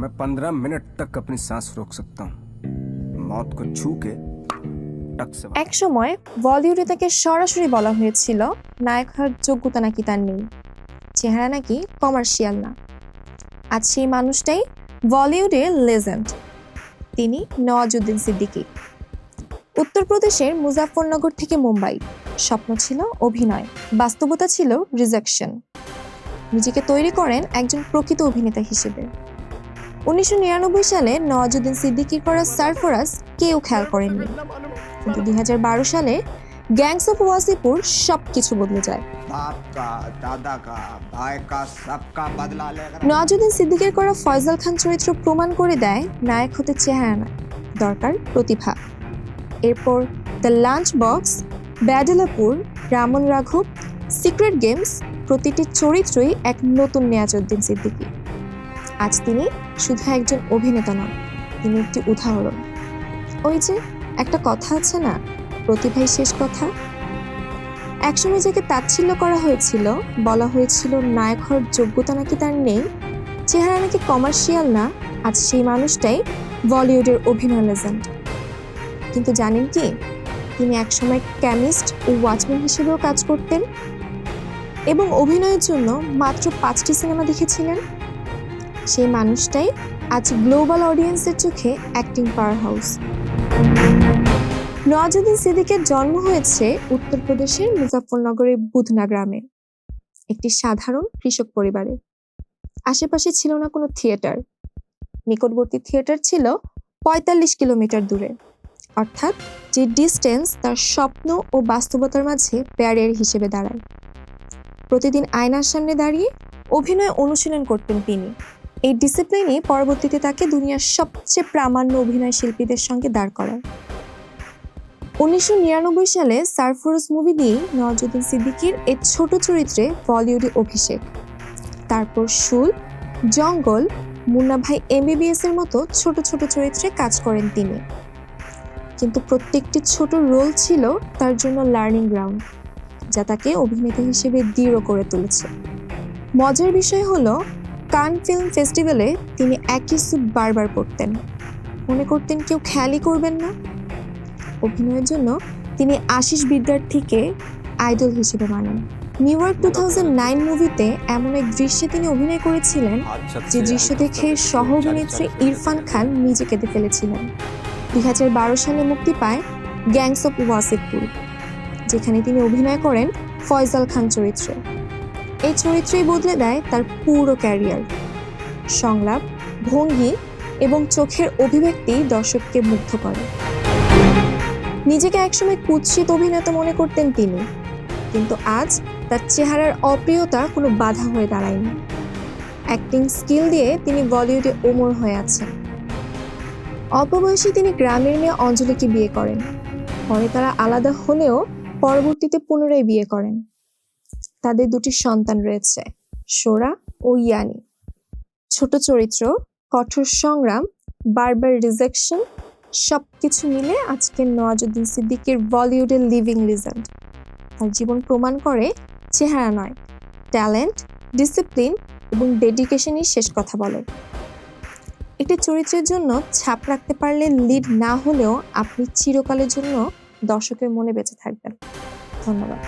मैं 15 मिनट तक अपनी सांस रोक सकता हूँ मौत को छू के टक से। এক সময় বলিউডে তাকে সরাসরি বলা হয়েছিল নায়ক হওয়ার যোগ্যতা নাকি তার নেই, চেহারা নাকি কমার্শিয়াল না। আজ সেই মানুষটাই বলিউডের লেজেন্ড, তিনি নওয়াজুদ্দিন সিদ্দিকী। উত্তরপ্রদেশের মুজাফফরনগর থেকে মুম্বাই, স্বপ্ন ছিল অভিনয়, বাস্তবতা ছিল রিজেকশন। নিজেকে তৈরি করেন একজন প্রকৃত অভিনেতা হিসেবে। 1999 সালে নওয়াজুদ্দিন সিদ্দিকীর করা সারফরাজ কেউ খেয়াল করেননি, কিন্তু 2012 সালে গ্যাংস অফ ওয়াসিপুর সবকিছু বদলে যায়। নওয়াজুদ্দিন সিদ্দিকীর করা ফয়সাল খান চরিত্র প্রমাণ করে দেয় নায়ক হতে চেহারা না, দরকার প্রতিভা। এরপর দ্য লাঞ্চ বক্স, ব্যাডেলাপুর, রামন রাঘব, সিক্রেট গেমস, প্রতিটি চরিত্রই এক নতুন নওয়াজুদ্দিন সিদ্দিকী। আজ তিনি শুধু একজন অভিনেতা নন, তিনি একটি উদাহরণ। ওই যে একটা কথা আছে না, প্রতিভাই শেষ কথা। একসময় যাকে তাচ্ছিল্য করা হয়েছিল, বলা হয়েছিল নায়ক হওয়ার যোগ্যতা নাকি তার নেই, চেহারা নাকি কমার্শিয়াল না, আজ সেই মানুষটাই বলিউডের অভিনয় লেজেন্ড। কিন্তু জানেন কি, তিনি একসময় কেমিস্ট ও ওয়াচম্যান হিসেবেও কাজ করতেন এবং অভিনয়ের জন্য মাত্র 5টি সিনেমা দেখেছিলেন। সেই মানুষটাই আজ গ্লোবাল অডিয়েন্সের চোখে অ্যাক্টিং পাওয়ার হাউস। নওয়াজুদ্দিন সিদ্দিকীর জন্ম হয়েছে উত্তরপ্রদেশের মুজাফফরনগরের বুধনা গ্রামে, একটি সাধারণ কৃষক পরিবারে। আশেপাশে ছিল না কোনো থিয়েটার, নিকটবর্তী থিয়েটার ছিল 45 কিলোমিটার দূরে, অর্থাৎ যে ডিস্টেন্স তার স্বপ্ন ও বাস্তবতার মাঝে ব্যারিয়ার হিসেবে দাঁড়ায়। প্রতিদিন আয়নার সামনে দাঁড়িয়ে অভিনয় অনুশীলন করতেন তিনি। এই ডিসিপ্লিনই পরবর্তীতে তাকে দুনিয়ার সবচেয়ে প্রামাণ্য অভিনয় শিল্পীদের সঙ্গে দাঁড় করায়। 1999 সালে সারফরাজ মুভি দিয়ে নওয়াজুদ্দিন সিদ্দিকীর এই ছোট চরিত্রে বলিউডে অভিষেক। তারপর শুল, জঙ্গল, মুন্না ভাই MBBS এর মতো ছোট ছোট চরিত্রে কাজ করেন তিনি। কিন্তু প্রত্যেকটি ছোট রোল ছিল তার জন্য লার্নিং গ্রাউন্ড, যা তাকে অভিনেতা হিসেবে দৃঢ় করে তুলেছে। মজার বিষয় হলো, কান ফিল্ম ফেস্টিভ্যালে তিনি একই স্যুট বারবার পরতেন, মনে করতেন কেউ খেয়ালই করবেন না। অভিনয়ের জন্য তিনি আশিস বিদ্যার্থীকে আইডল হিসেবে মানেন। নিউ ইয়র্ক 2009 মুভিতে এমন এক দৃশ্যে তিনি অভিনয় করেছিলেন যে দৃশ্য দেখে সহ অভিনেত্রী ইরফান খান নিজে কেঁদে ফেলেছিলেন। 2012 সালে মুক্তি পায় গ্যাংস অফ ওয়াসিপুর, যেখানে তিনি অভিনয় করেন ফয়সাল খান চরিত্রে। এই চরিত্রই বদলে দেয় তার পুরো ক্যারিয়ার। সংলাপ, ভঙ্গি এবং চোখের অভিব্যক্তি দর্শককে মুগ্ধ করে। নিজেকে একসময় কুৎসিত অভিনেতা মনে করতেন তিনি, কিন্তু আজ তার চেহারার অপ্রিয়তা কোনো বাধা হয়ে দাঁড়ায়নি। অ্যাক্টিং স্কিল দিয়ে তিনি বলিউডে অমর হয়ে আছেন। অল্প বয়সে তিনি গ্রামের মেয়ে অঞ্জলিকে বিয়ে করেন, পরে তারা আলাদা হলেও পরবর্তীতে পুনরায় বিয়ে করেন। তাদের 2টি সন্তান রয়েছে, সোরা ও ইয়ানি। ছোট চরিত্র, কঠোর সংগ্রাম, বারবার রিজেকশন, সবকিছু মিলে আজকে নওয়াজুদ্দিন সিদ্দিকীর বলিউডের লিভিং লিজেন্ড। তার জীবন প্রমাণ করে চেহারা নয়, ট্যালেন্ট, ডিসিপ্লিন এবং ডেডিকেশনই শেষ কথা বলে। একটি চরিত্রের জন্য ছাপ রাখতে পারলে লিড না হলেও আপনি চিরকালের জন্য দর্শকের মনে বেঁচে থাকবেন। ধন্যবাদ।